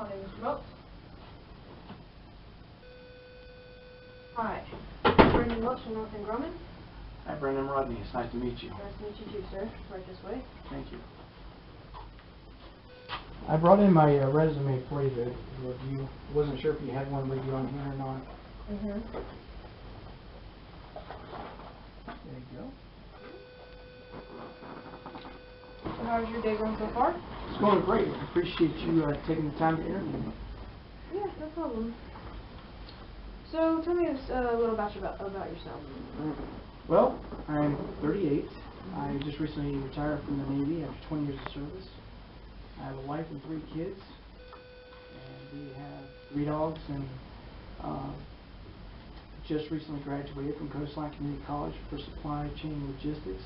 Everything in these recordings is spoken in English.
morning, Mr. Rmoats. Hi, Brendan Rmoats from North End Grumman. Hi, Brendan. Rodney. It's nice to meet you. Nice to meet you too, sir. Right this way. Thank you. I brought in my resume for you to review. Wasn't sure if you had one with you on here or not. There you go. So how's your day going so far? It's going great. I appreciate you taking the time to interview me. Yeah, no problem. So tell me a little about yourself. Well, I'm 38. I just recently retired from the Navy after 20 years of service. I have a wife and 3 kids, and we have 3 dogs, and just recently graduated from Coastline Community College for supply chain logistics.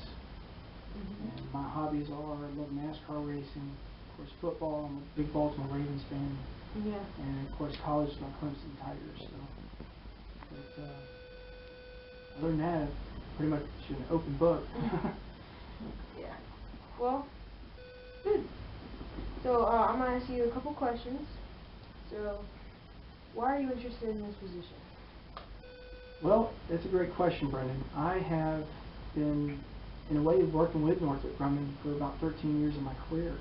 And my hobbies are, I love NASCAR racing, of course football, I'm a big Baltimore Ravens fan, and of course college, my Clemson Tigers. So, but other than that, pretty much an open book. Yeah. Well, good. So I'm going to ask you a couple questions. So, why are you interested in this position? Well, that's a great question, Brendan. I have been, in a way, working with Northrop Grumman for about 13 years of my career.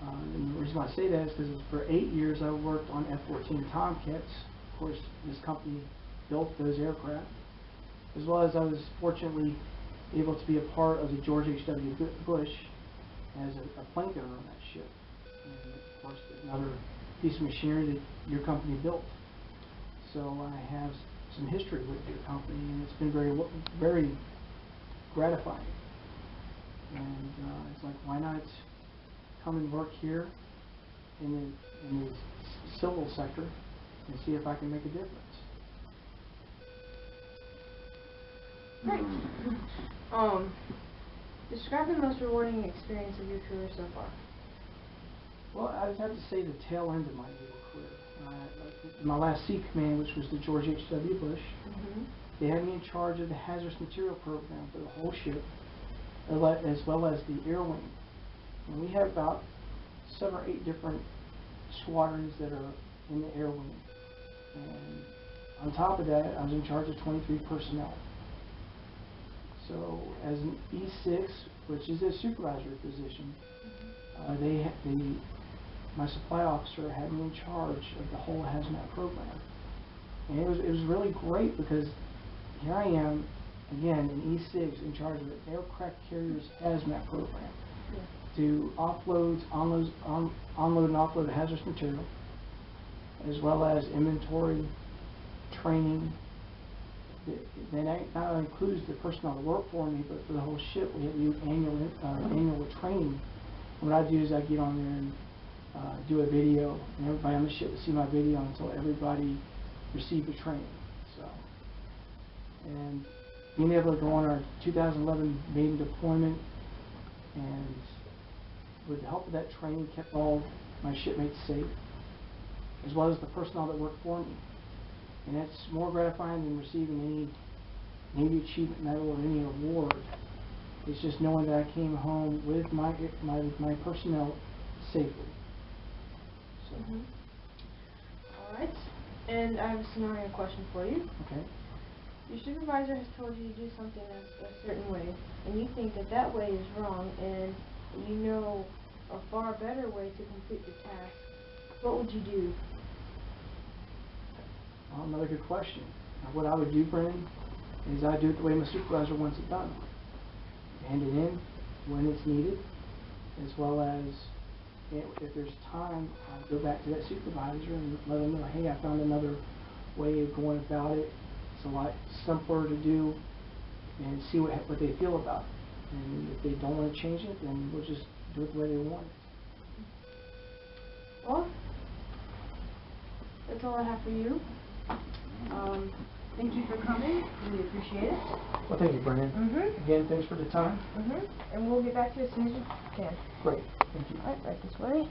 And the reason why I say that is because for 8 years I worked on F-14 Tomcats. Of course, this company built those aircraft, as well as I was fortunately able to be a part of the George H.W. Bush as a plane gunner on that ship. And of course, another piece of machinery that your company built. So I have some history with your company, and it's been very gratifying. And it's like, why not come and work here in the civil sector and see if I can make a difference. Great. Describe the most rewarding experience of your career so far. Well, I would have to say the tail end of my naval career. My last Sea Command, which was the George H.W. Bush, they had me in charge of the hazardous material program for the whole ship, as well as the air wing. And we have about 7 or 8 different squadrons that are in the air wing. And on top of that, I was in charge of 23 personnel. So as an E6, which is a supervisory position, my supply officer had me in charge of the whole hazmat program. And it was really great because here I am, again, an E6 in charge of an aircraft carrier's hazmat program to unload and offload hazardous material, as well as inventory, training. That not only includes the personnel that work for me, but for the whole ship, we have to do annual training. What I do is I get on there and do a video, and everybody on the ship will see my video until everybody receives the training. So, and being able to go on our 2011 maiden deployment, and with the help of that training, kept all my shipmates safe, as well as the personnel that work for me. And that's more gratifying than receiving any Navy Achievement Medal or any award. It's just knowing that I came home with my personnel safely. So. All right. And I have a scenario question for you. Okay. Your supervisor has told you to do something a certain way, and you think that that way is wrong, and you know a far better way to complete the task. What would you do? Well, another good question. What I would do, Brendan, is I do it the way my supervisor wants it done. Hand it in when it's needed, as well as if there's time, I'll go back to that supervisor and let them know, hey, I found another way of going about it. It's a lot simpler to do, and see what they feel about it. And if they don't want to change it, then we'll just do it the way they want it. Well, that's all I have for you. Thank you for coming. Really appreciate it. Well, thank you, Brendan. Again, thanks for the time. And we'll get back to you as soon as we can. Great. Thank you. All right, right this way.